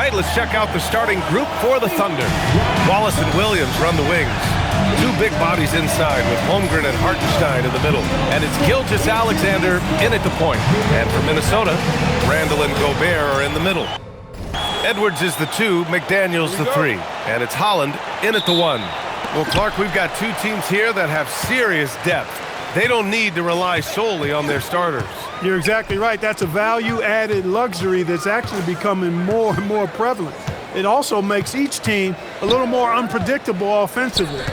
right, let's check out the starting group for the Thunder. Wallace and Williams run the wings. Two big bodies inside with Holmgren and Hartenstein in the middle. And it's Gilgeous-Alexander in at the point. And for Minnesota, Randall and Gobert are in the middle. Edwards is the 2, McDaniels the 3. And it's Holland in at the 1. Well, Clark, we've got two teams here that have serious depth. They don't need to rely solely on their starters. You're exactly right. That's a value-added luxury that's actually becoming more and more prevalent. It also makes each team a little more unpredictable offensively.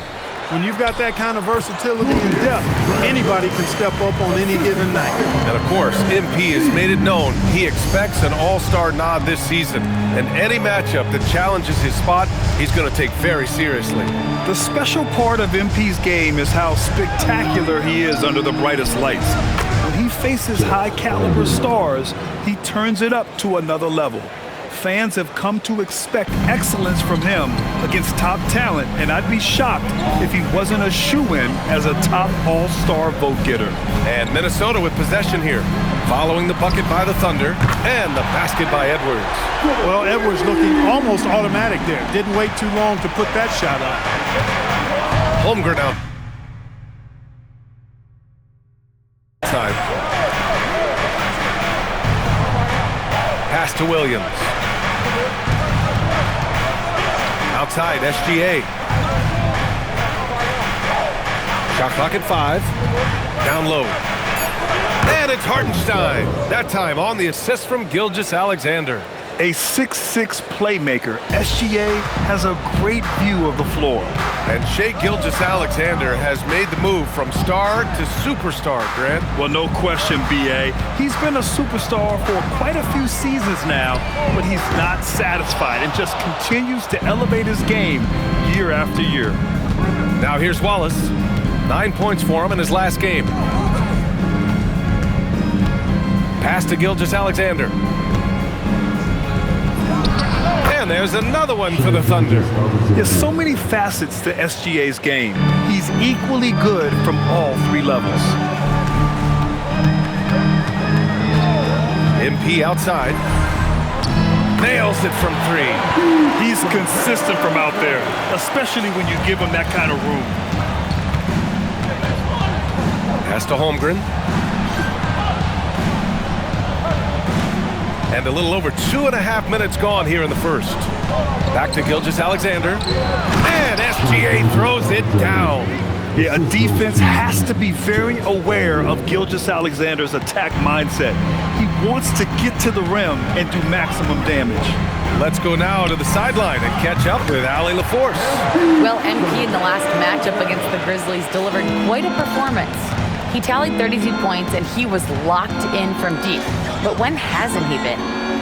When you've got that kind of versatility and depth, anybody can step up on any given night. And of course, MP has made it known he expects an all-star nod this season. And any matchup that challenges his spot, he's going to take very seriously. The special part of MP's game is how spectacular he is under the brightest lights. When he faces high-caliber stars, he turns it up to another level. Fans have come to expect excellence from him against top talent, and I'd be shocked if he wasn't a shoo-in as a top all-star vote-getter. And Minnesota with possession here, following the bucket by the Thunder and the basket by Edwards. Well, Edwards looking almost automatic there. Didn't wait too long to put that shot up. Holmgren out. Time. Pass to Williams. Outside, SGA. Shot clock at 5. Down low. And it's Hartenstein. That time on the assist from Gilgeous-Alexander. A 6'6" playmaker, SGA has a great view of the floor. And Shai Gilgeous-Alexander has made the move from star to superstar, Grant. Well, no question, B.A. He's been a superstar for quite a few seasons now, but he's not satisfied and just continues to elevate his game year after year. Now here's Wallace. 9 points for him in his last game. Pass to Gilgeous-Alexander. And there's another one for the Thunder. There's so many facets to SGA's game. He's equally good from all 3 levels. MP outside. Nails it from 3. He's consistent from out there, especially when you give him that kind of room. Pass to Holmgren. And a little over 2.5 minutes gone here in the first. Back to Gilgeous-Alexander. And SGA throws it down. Yeah, a defense has to be very aware of Gilgeous-Alexander's attack mindset. He wants to get to the rim and do maximum damage. Let's go now to the sideline and catch up with Allie LaForce. Well, MP in the last matchup against the Grizzlies delivered quite a performance. He tallied 32 points and he was locked in from deep. But when hasn't he been?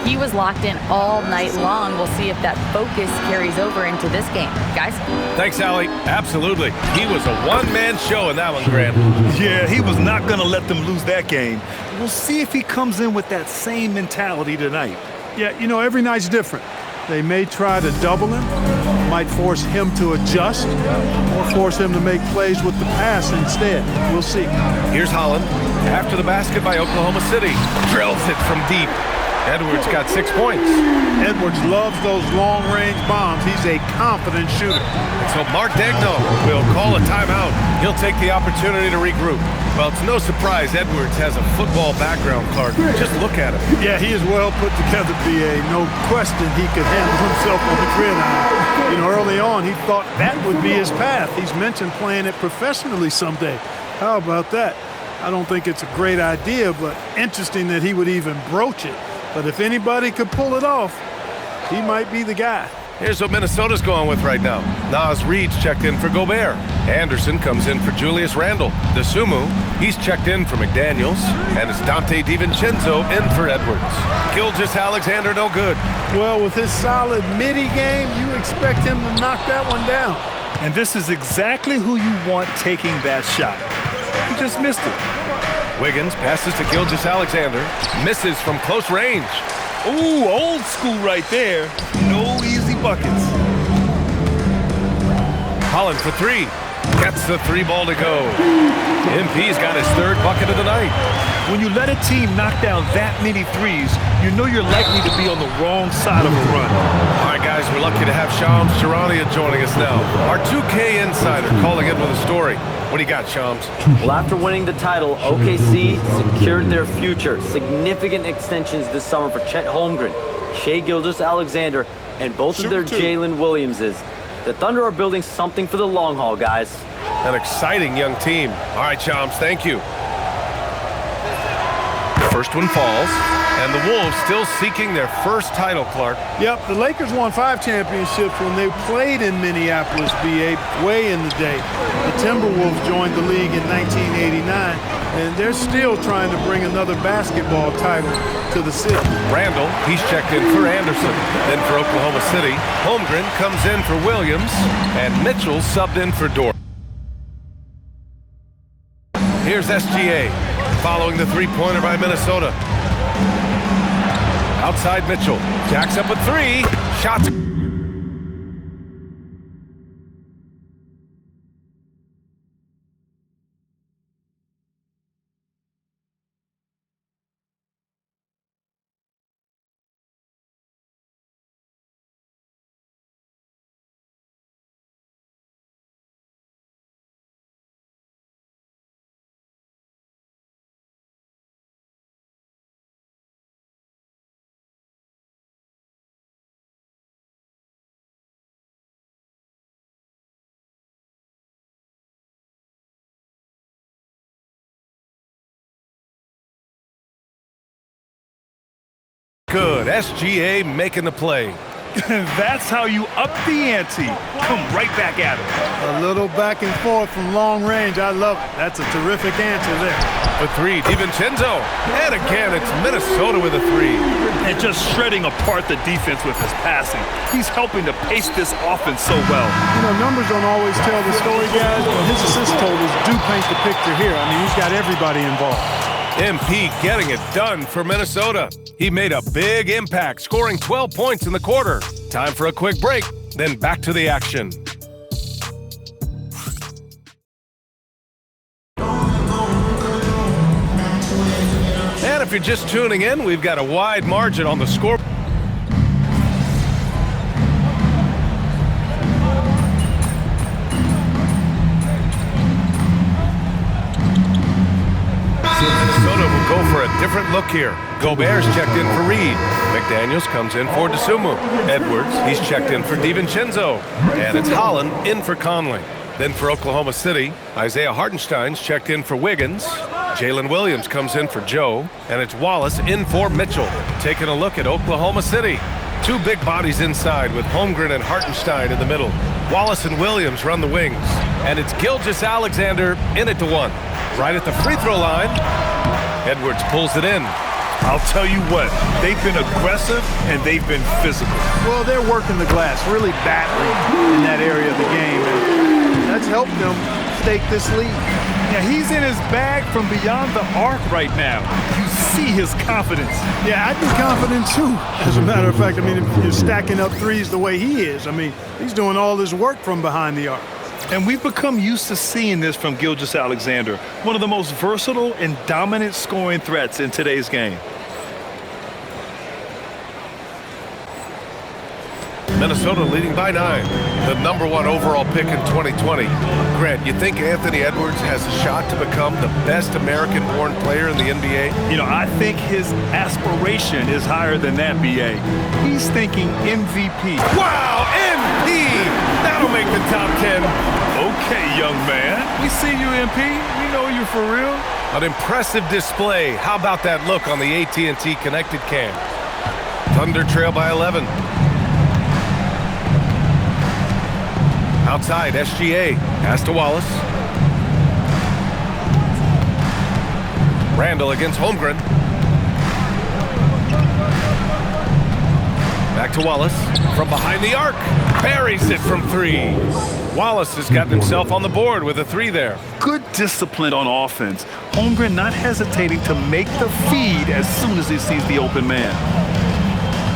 He was locked in all night long. We'll see if that focus carries over into this game. Guys? Thanks, Allie. Absolutely. He was a one-man show in that one, Grant. Yeah, he was not going to let them lose that game. We'll see if he comes in with that same mentality tonight. Yeah, you know, every night's different. They may try to double him, might force him to adjust, or force him to make plays with the pass instead. We'll see. Here's Holland. After the basket by Oklahoma City. Drills it from deep. Edwards got 6 points. Edwards loves those long-range bombs. He's a confident shooter. So Mark Daigneault will call a timeout. He'll take the opportunity to regroup. Well, it's no surprise Edwards has a football background, Clark. Just look at him. Yeah, he is well put together, B.A. No question he could handle himself on the gridiron. You know, early on, he thought that would be his path. He's mentioned playing it professionally someday. How about that? I don't think it's a great idea, but interesting that he would even broach it. But if anybody could pull it off, he might be the guy. Here's what Minnesota's going with right now. Nas Reed's checked in for Gobert. Anderson comes in for Julius Randle. DeSumo, he's checked in for McDaniels. And it's Dante DiVincenzo in for Edwards. Gilgeous-Alexander no good. Well, with his solid midi game, you expect him to knock that one down. And this is exactly who you want taking that shot. He just missed it. Wiggins passes to Gilgeous-Alexander. Misses from close range. Ooh, old school right there. No easy buckets. Holland for 3. Gets the 3 ball to go. MP's got his 3rd bucket of the night. When you let a team knock down that many threes, you know you're likely to be on the wrong side of a run. All right, guys, we're lucky to have Shams Charania joining us now. Our 2K insider calling in with a story. What do you got, Shams? Well, after winning the title, OKC secured their future. Significant extensions this summer for Chet Holmgren, Shai Gilgeous-Alexander, and both of their Jalen Williamses. The Thunder are building something for the long haul, guys. An exciting young team. All right, Shams, thank you. First one falls, and the Wolves still seeking their first title, Clark. Yep, the Lakers won 5 championships when they played in Minneapolis, BA, way in the day. The Timberwolves joined the league in 1989, and they're still trying to bring another basketball title to the city. Randall, he's checked in for Anderson. Then for Oklahoma City, Holmgren comes in for Williams, and Mitchell subbed in for Dort. Here's SGA, following the three-pointer by Minnesota. Outside Mitchell, jacks up a 3, shots. Good, SGA making the play. That's how you up the ante. Come right back at it. A little back and forth from long range. I love it. That's a terrific answer there. For 3, DiVincenzo. And again, it's Minnesota with a 3. And just shredding apart the defense with his passing. He's helping to pace this offense so well. You know, numbers don't always tell the story, guys, but his assist totals do paint the picture here. I mean, he's got everybody involved. MP getting it done for Minnesota. He made a big impact, scoring 12 points in the quarter. Time for a quick break, then back to the action. And if you're just tuning in, we've got a wide margin on the score. Minnesota will go for a different look here. Gobert's checked in for Reed. McDaniels comes in for DeSumo. Edwards, he's checked in for DiVincenzo. And it's Holland in for Conley. Then for Oklahoma City, Isaiah Hartenstein's checked in for Wiggins. Jalen Williams comes in for Joe. And it's Wallace in for Mitchell. Taking a look at Oklahoma City. 2 big bodies inside with Holmgren and Hartenstein in the middle. Wallace and Williams run the wings. And it's Gilgeous-Alexander in it to 1. Right at the free throw line, Edwards pulls it in. I'll tell you what, they've been aggressive and they've been physical. Well, they're working the glass, really battling in that area of the game, and that's helped them stake this lead. Yeah, he's in his bag from beyond the arc right now. You see his confidence. Yeah, I'd be confident too. As a matter of fact, I mean, if you're stacking up threes the way he is, I mean, he's doing all this work from behind the arc. And we've become used to seeing this from Gilgeous-Alexander, one of the most versatile and dominant scoring threats in today's game. Minnesota leading by 9. The #1 overall pick in 2020. Grant, you think Anthony Edwards has a shot to become the best American-born player in the NBA? You know, I think his aspiration is higher than that, BA. He's thinking MVP. Wow, MP! That'll make the top 10. Okay, young man. We see you, MP. We know you for real. An impressive display. How about that look on the AT&T connected cam? Thunder trail by 11. Outside, SGA. Pass to Wallace. Randall against Holmgren. Back to Wallace. From behind the arc. Buries it from 3. Wallace has gotten himself on the board with a 3 there. Good discipline on offense. Holmgren not hesitating to make the feed as soon as he sees the open man.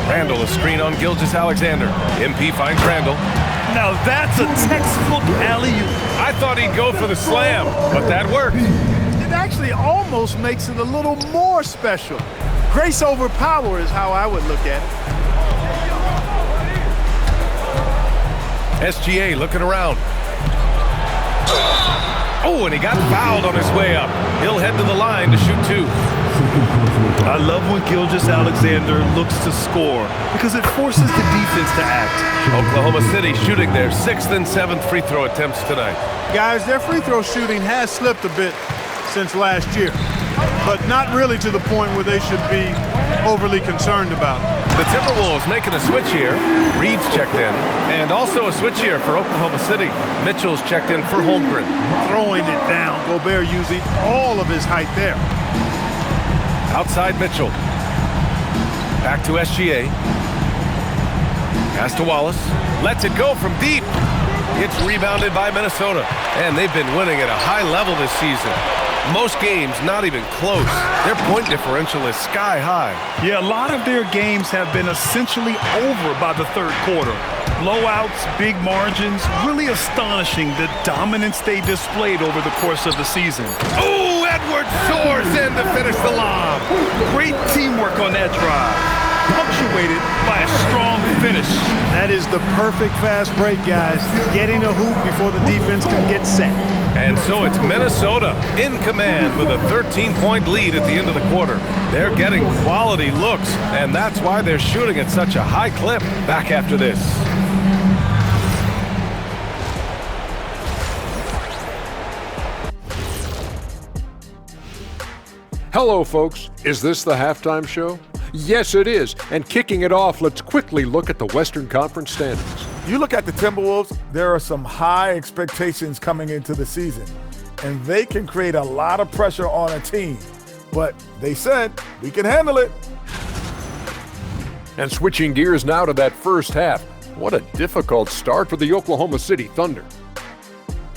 Randall, a screen on Gilgeous-Alexander. MP finds Randall. Now that's a textbook alley-oop. I thought he'd go for the slam, but that worked. it actually almost makes it a little more special. Grace over power is how I would look at it. SGA looking around. Oh, and he got fouled on his way up. He'll head to the line to shoot 2. I love when Gilgeous-Alexander looks to score because it forces the defense to act. Oklahoma City shooting their 6th and 7th free throw attempts tonight. Guys, their free throw shooting has slipped a bit since last year, but not really to the point where they should be overly concerned about it. The Timberwolves making a switch here. Reed's checked in, and also a switch here for Oklahoma City. Mitchell's checked in for Holmgren. Throwing it down, Gobert using all of his height there. Outside Mitchell. Back to SGA. Pass to Wallace. Lets it go from deep. It's rebounded by Minnesota, and they've been winning at a high level this season. Most games not even close. Their point differential is sky high. Yeah, a lot of their games have been essentially over by the third quarter. Blowouts, big margins, really astonishing the dominance they displayed over the course of the season. Oh, Edwards soars in to finish the lob. Great teamwork on that drive, punctuated by a strong finish. That is the perfect fast break, guys. Getting a hoop before the defense can get set. And so it's Minnesota in command with a 13-point lead at the end of the quarter. They're getting quality looks, and that's why they're shooting at such a high clip. Back after this. Hello, folks. Is this the halftime show? Yes, it is. And kicking it off, let's quickly look at the Western Conference standings. You look at the Timberwolves, there are some high expectations coming into the season, and they can create a lot of pressure on a team. But they said, we can handle it. And switching gears now to that first half. What a difficult start for the Oklahoma City Thunder.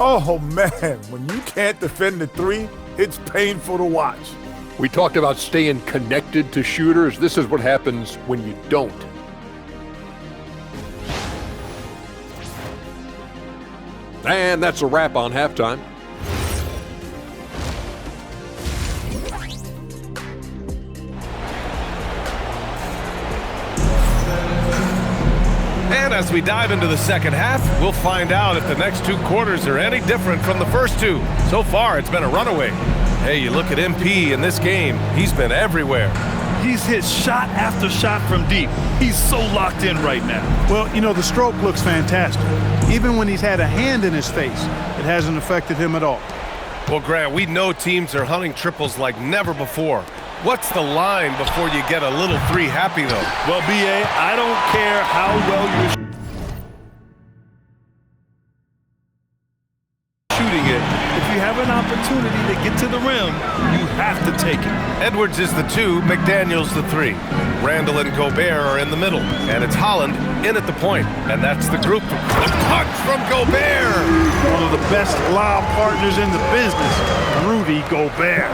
Oh, man, when you can't defend the three, it's painful to watch. We talked about staying connected to shooters. This is what happens when you don't. And that's a wrap on halftime. And as we dive into the second half, we'll find out if the next 2 quarters are any different from the first 2. So far, it's been a runaway. Hey, you look at MP in this game, he's been everywhere. He's hit shot after shot from deep. He's so locked in right now. Well, you know, the stroke looks fantastic. Even when he's had a hand in his face, it hasn't affected him at all. Well, Grant, we know teams are hunting triples like never before. What's the line before you get a little 3 happy, though? Well, B.A., I don't care how well you're shooting it. If you have an opportunity to get to the rim, you have to take it. Edwards is the 2, McDaniels the 3. Randall and Gobert are in the middle, and it's Holland in at the point, and that's the group. The punch from Gobert! One of the best lob partners in the business, Rudy Gobert.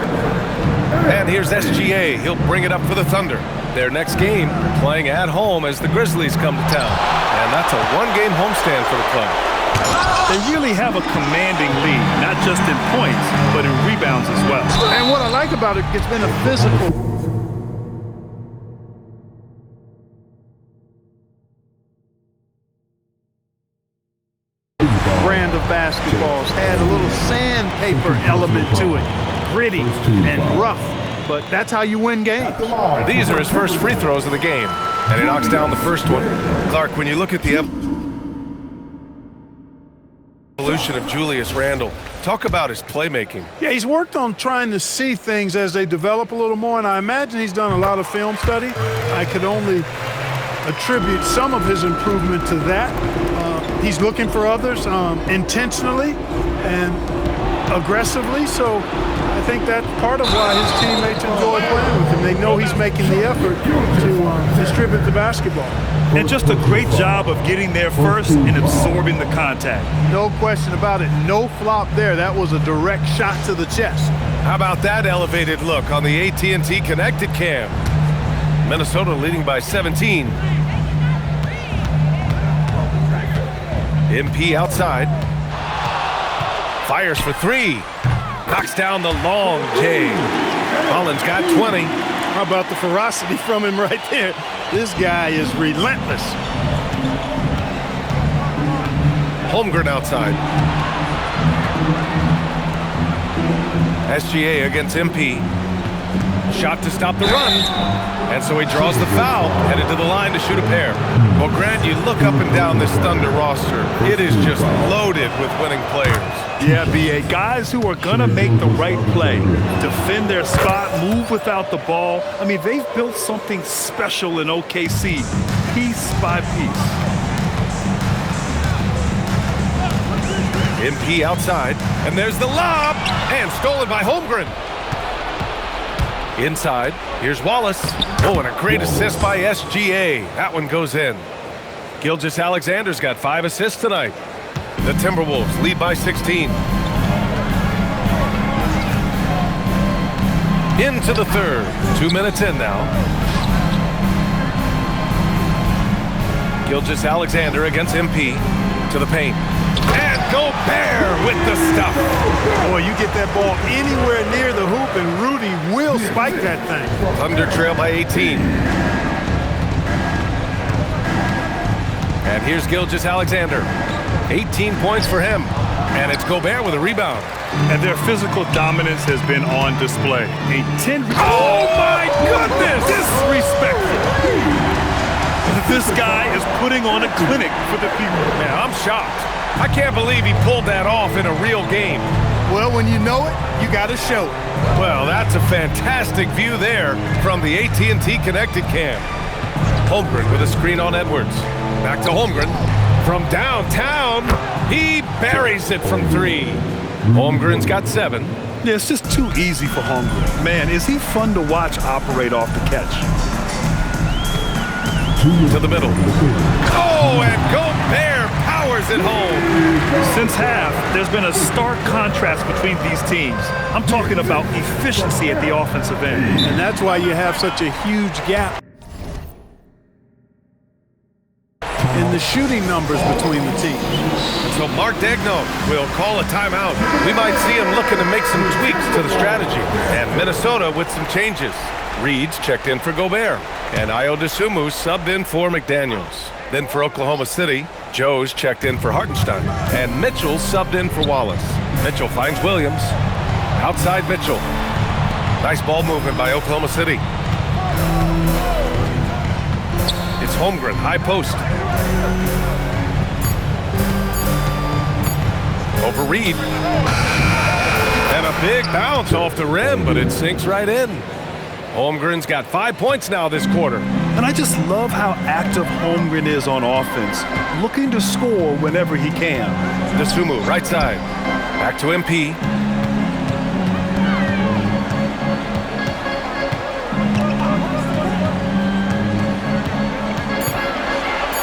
And here's SGA. He'll bring it up for the Thunder. Their next game, playing at home as the Grizzlies come to town. And that's a 1-game homestand for the club. They really have a commanding lead, not just in points, but in rebounds as well. And what I like about it, it's been a physical brand of basketballs. Had a little sandpaper element to it. Gritty and rough, but that's how you win games. These are his first free throws of the game, and he knocks down the first one. Clark, when you look at the evolution of Julius Randle, talk about his playmaking. Yeah, he's worked on trying to see things as they develop a little more, and I imagine he's done a lot of film study. I could only attribute some of his improvement to that. He's looking for others intentionally and aggressively, so I think that's part of why his teammates enjoy playing with him. They know he's making the effort to distribute the basketball. And just a great job of getting there first and absorbing the contact. No question about it. No flop there. That was a direct shot to the chest. How about that elevated look on the AT&T Connected Cam? Minnesota leading by 17. MP outside. Fires for 3. Knocks down the long J. Holland's got 20. How about the ferocity from him right there? This guy is relentless. Holmgren outside. SGA against MP. Shot to stop the run. And so he draws the foul, headed to the line to shoot a pair. Well, Grant, you look up and down this Thunder roster. It is just loaded with winning players. Yeah, B.A. Guys who are going to make the right play, defend their spot, move without the ball. I mean, they've built something special in OKC, piece by piece. MP outside, and there's the lob, and stolen by Holmgren. Inside, here's Wallace. Oh, and a great assist by SGA. That one goes in. Gilgeous-Alexander's got 5 assists tonight. The Timberwolves lead by 16. Into the third. 2 minutes in now. Gilgeous-Alexander against MP. To the paint. And Gobert with the stuff. Boy, you get that ball anywhere near the hoop, and Rudy will spike that thing. Thunder trail by 18. And here's Gilgeous-Alexander. 18 points for him. And it's Gobert with a rebound. And their physical dominance has been on display. A 10. Oh, my goodness! Disrespectful. This guy is putting on a clinic for the people. Man, I'm shocked. I can't believe he pulled that off in a real game. Well, when you know it, you got to show it. Well, that's a fantastic view there from the AT&T Connected Cam. Holmgren with a screen on Edwards. Back to Holmgren. From downtown, he buries it from 3. Holmgren's got 7. Yeah, it's just too easy for Holmgren. Man, is he fun to watch operate off the catch. To the middle. Oh, and Gobert powers it home. Since half, there's been a stark contrast between these teams. I'm talking about efficiency at the offensive end. And that's why you have such a huge gap in the shooting numbers between the teams. And so Mark Daigneault will call a timeout. We might see him looking to make some tweaks to the strategy. And Minnesota with some changes. Reed's checked in for Gobert. And Ayo Dosunmu subbed in for McDaniels. Then for Oklahoma City, Joe's checked in for Hartenstein. And Mitchell subbed in for Wallace. Mitchell finds Williams. Outside Mitchell. Nice ball movement by Oklahoma City. It's Holmgren, high post. Over Reed. And a big bounce off the rim, but it sinks right in. Holmgren's got 5 points now this quarter. And I just love how active Holmgren is on offense, looking to score whenever he can. Dosunmu, right side. Back to MP.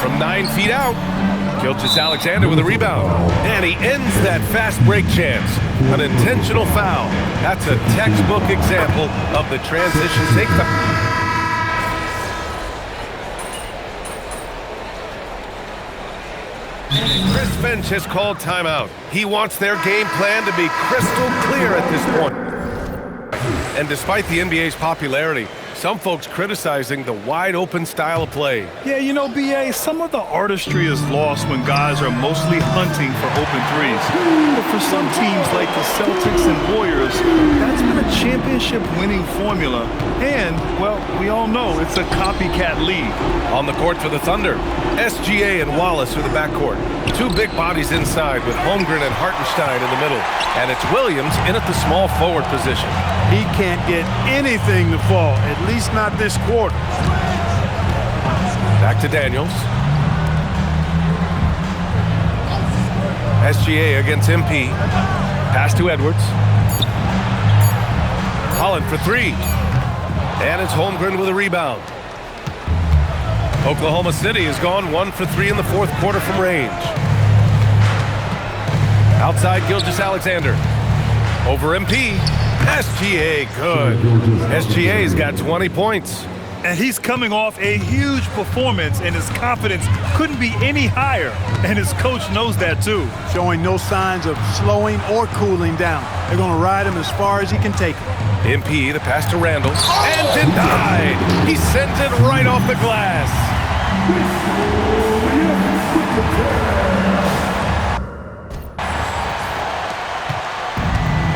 From 9 feet out, Gilgeous-Alexander with a rebound. And he ends that fast break chance. An intentional foul. That's a textbook example of the transition take. Chris Finch has called timeout. He wants their game plan to be crystal clear at this point. And despite the NBA's popularity, some folks criticizing the wide-open style of play. Yeah, you know, B.A., some of the artistry is lost when guys are mostly hunting for open threes. But for some teams like the Celtics and Warriors, that's been a championship-winning formula. And, well, we all know it's a copycat league. On the court for the Thunder, SGA and Wallace are the backcourt. 2 big bodies inside with Holmgren and Hartenstein in the middle. And it's Williams in at the small forward position. He can't get anything to fall, at least not this quarter. Back to Daniels. SGA against MP. Pass to Edwards. Holland for 3. And it's Holmgren with a rebound. Oklahoma City has gone 1 for 3 in the 4th quarter from range. Outside Gilgeous-Alexander. Over MP. SGA good. SGA's got 20 points. And he's coming off a huge performance, and his confidence couldn't be any higher. And his coach knows that too. Showing no signs of slowing or cooling down. They're going to ride him as far as he can take him. MP, the pass to Randall, and denied. He sends it right off the glass.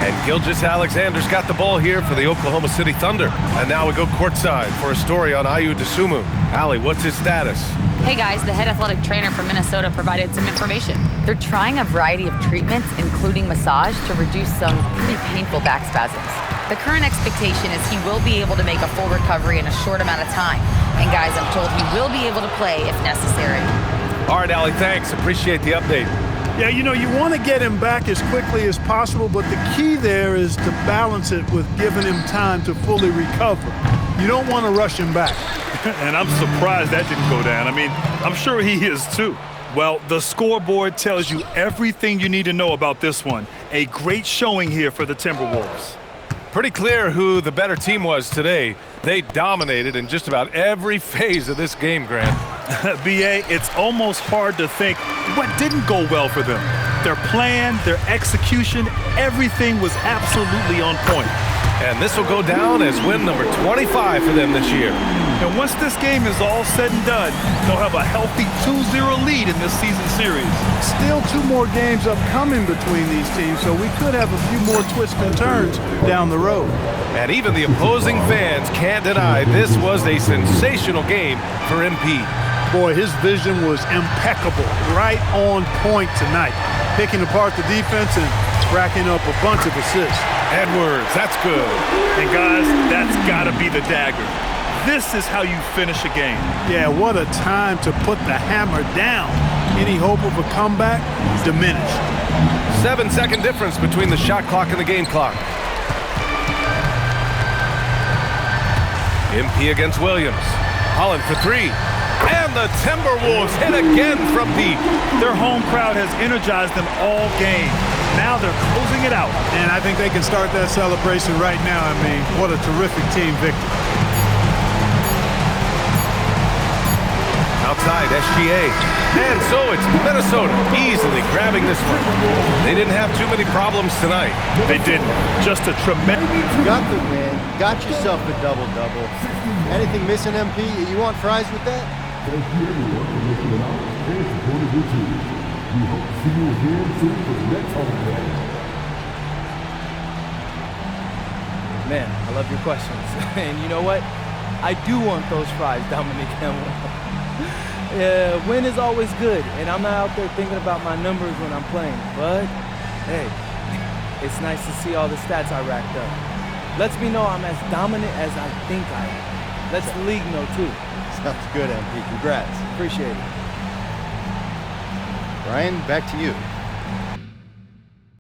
And Gilgeous-Alexander's got the ball here for the Oklahoma City Thunder. And now we go courtside for a story on Ayo Dosunmu. Allie, what's his status? Hey guys, the head athletic trainer from Minnesota provided some information. They're trying a variety of treatments, including massage, to reduce some pretty painful back spasms. The current expectation is he will be able to make a full recovery in a short amount of time. And guys, I'm told he will be able to play if necessary. All right, Allie, thanks. Appreciate the update. Yeah, you know, you want to get him back as quickly as possible, but the key there is to balance it with giving him time to fully recover. You don't want to rush him back. And I'm surprised that didn't go down. I mean, I'm sure he is too. Well, the scoreboard tells you everything you need to know about this one. A great showing here for the Timberwolves. Pretty clear who the better team was today. They dominated in just about every phase of this game, Grant. B.A., it's almost hard to think what didn't go well for them. Their plan, their execution, everything was absolutely on point. And this will go down as win number 25 for them this year. And once this game is all said and done, they'll have a healthy 2-0 lead in this season series. Still 2 more games upcoming between these teams, so we could have a few more twists and turns down the road. And even the opposing fans can't deny this was a sensational game for MP. Boy, his vision was impeccable, right on point tonight. Picking apart the defense and racking up a bunch of assists. Edwards, that's good. And guys, that's gotta be the dagger. This is how you finish a game. Yeah, what a time to put the hammer down. Any hope of a comeback? Diminished. 7-second difference between the shot clock and the game clock. MP against Williams. Holland for 3. And the Timberwolves hit again from deep. Their home crowd has energized them all game. Now they're closing it out. And I think they can start that celebration right now. I mean, what a terrific team victory. Outside, SGA. And so it's Minnesota easily grabbing this one. They didn't have too many problems tonight. They didn't. Just a tremendous... Got the win. Got yourself a double-double. Anything missing, MP? You want fries with that? Thank you everyone for listening out and supporting your team. We hope to see you again soon for the next home game. Man, I love your questions. And you know what? I do want those fries, Dominic Hamill. Win is always good, and I'm not out there thinking about my numbers when I'm playing. But, hey, it's nice to see all the stats I racked up. Lets me know I'm as dominant as I think I am. Lets the league know, too. Sounds good, MP. Congrats. Appreciate it. Brian, back to you.